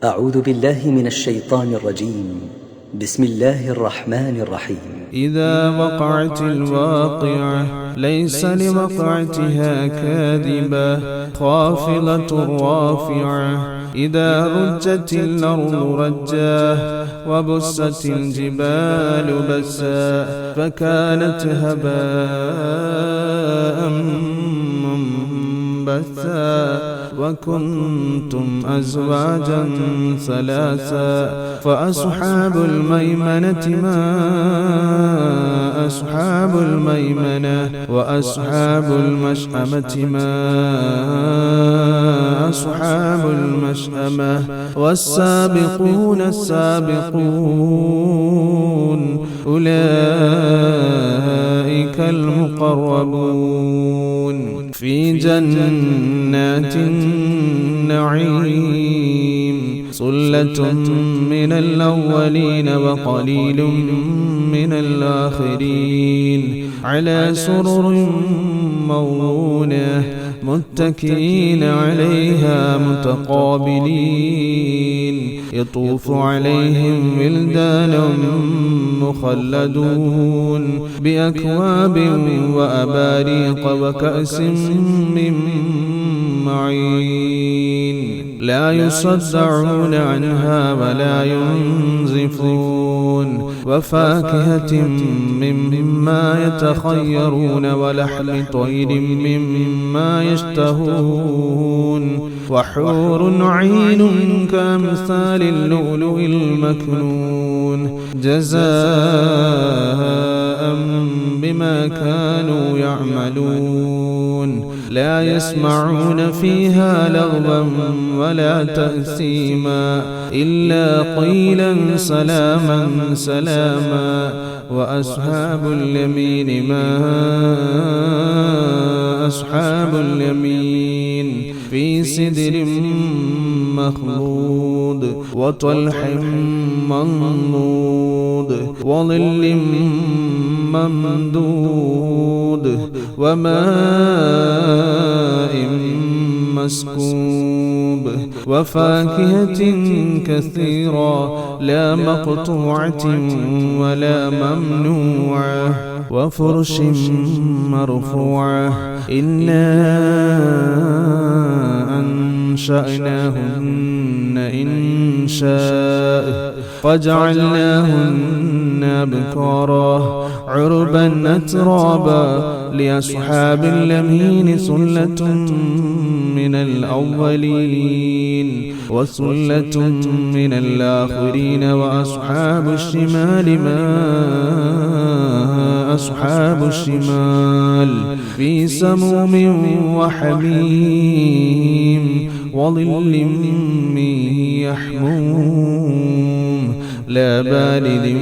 أعوذ بالله من الشيطان الرجيم. بسم الله الرحمن الرحيم. إذا وقعت الواقعة ليس لوقعتها كاذبة خافضة رافعة إذا رجت الأرض رجا وبست الجبال بسا فكانت هباء منبثا وكنتم أزواجا ثلاثا فأصحاب الميمنة ما أصحاب الميمنة وأصحاب المشأمة ما أصحاب المشأمة والسابقون السابقون أولئك المقربون في جنات النعيم ثلة من الأولين وقليل من الآخرين على سرر موضونة متكئين عليها متقابلين يطوف عليهم ولدان مخلدون بأكواب وأباريق وكأس من معين لا يصدعون عنها ولا ينزفون وفاكهة مما يتخيرون ولحم طير مما يشتهون وحور عين كأمثال اللؤلؤ المكنون جزاء بما كانوا يعملون لا يسمعون فيها لغوا ولا تأثيما إلا قيلا سلاما سلاما وأصحاب اليمين ما أصحاب اليمين في سدر مخضود وطلح منضود وظل ممدود وماء مسكوب وفاكهة كثيرة لا مقطوعة ولا ممنوعة وفرش مرفوعة إنا أنشأناهن إنشاء فجعلناهن أبكارا عربا أترابا لأصحاب اليمين ثلة من الأولين وثلة من الآخرين وأصحاب الشمال ما أصحاب الشمال في سموم وحميم وظل من يحموم لا بارد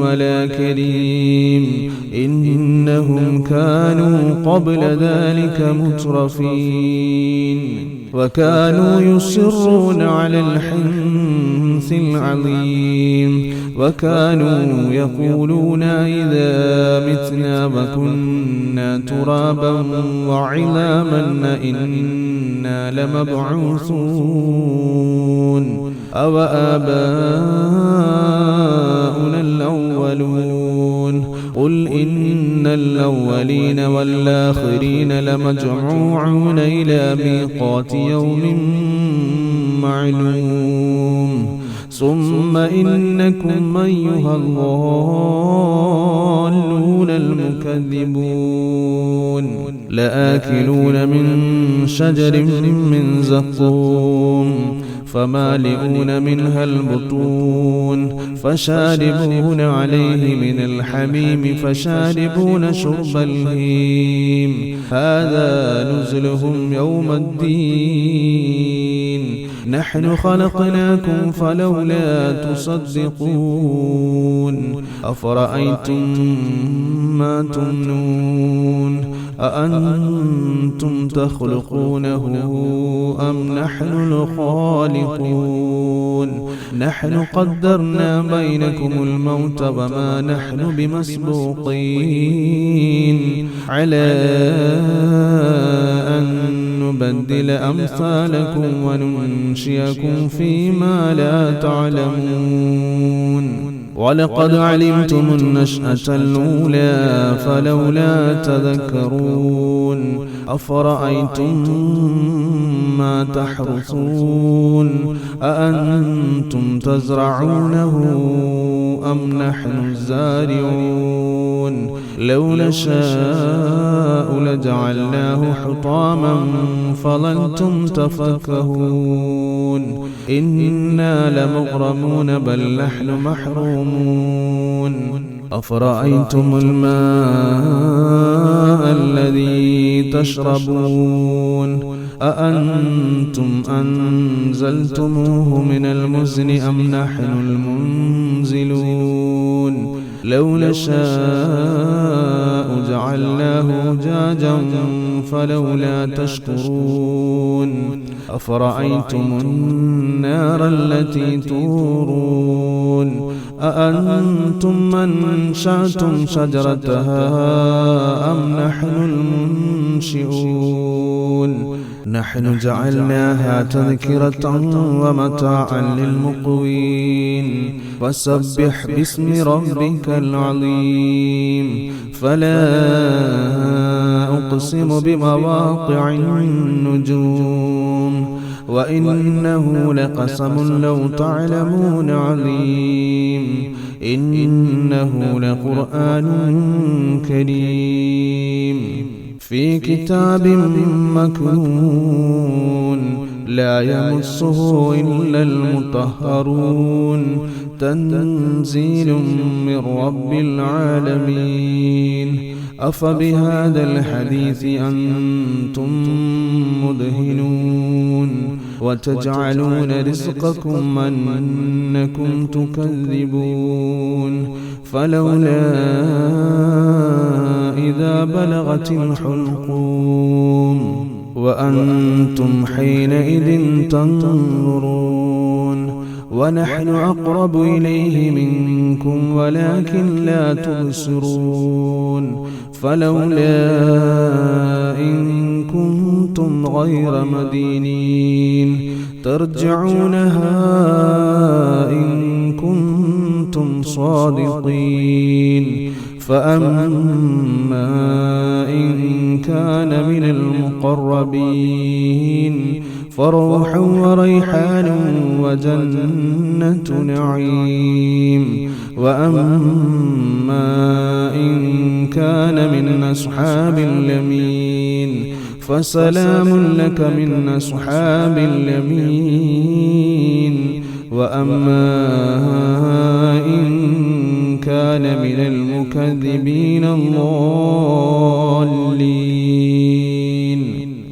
ولا كريم إنهم كانوا قبل ذلك مترفين وكانوا يصرون على الحنث العظيم وكانوا يقولون إذا متنا وكنا ترابا وعظاما إنا لمبعوثون أو آباؤنا الأولون قل إن الأولين والآخرين لمجموعون إلى ميقات يوم معلوم ثم إنكم أيها الضالون المكذبون لآكلون من شجر من زقوم فمالئون منها البطون فشاربون عليه من الحميم فشاربون شرب الهيم هذا نزلهم يوم الدين نحن خلقناكم فلولا تصدقون أفرأيتم ما تمنون أأنتم تخلقونه أم نحن الخالقون نحن قدرنا بينكم الموت وما نحن بمسبوقين على أن نبدل أمثالكم وننشئكم فيما لا تعلمون ولقد علمتم النشأة الأولى فلولا تذكرون أفرأيتم ما تحرثون أأنتم تزرعونه أم نحن الزارعون لو نشاء لجعلناه حطاما فظلتم تفكهون إنا لمغرمون بل نحن محرومون أفرأيتم الماء الذي تشربون أأنتم أنزلتموه من المزن أم نحن المنزلون لو نشاء جعلناه أجاجا فلولا تشكرون أفرأيتم النار التي تورون أأنتم من أنشأتم شجرتها أم نحن المنشئون نحن جعلناها تذكرة ومتاعا للمقوين فسبح باسم ربك العظيم فلا أقسم بمواقع النجوم وإنه لقسم لو تعلمون عظيم إنه لقرآن كريم في كتاب مكنون لا يمسه إلا المطهرون تنزيل من رب العالمين أفبهذا الحديث أنتم مدهنون وتجعلون رزقكم أنكم تكذبون فلولا إذا بلغت الحلقوم وأنتم حينئذ تنظرون ونحن أقرب إليه منكم ولكن لا تبصرون فلولا إن كنتم غير مدينين ترجعونها إن كنتم صادقين فأما إن كان من المقربين فروح وريحان وجنة نعيم وأما إن كان من أصحاب اليمين فسلام لك من أصحاب اليمين وأما إن كان من المكذبين الضالين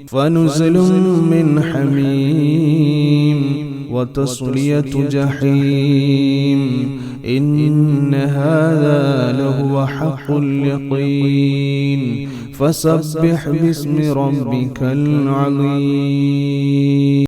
فنزل من حميم وتصلية جحيم إن هذا لهو حق اليقين فسبح باسم ربك العظيم.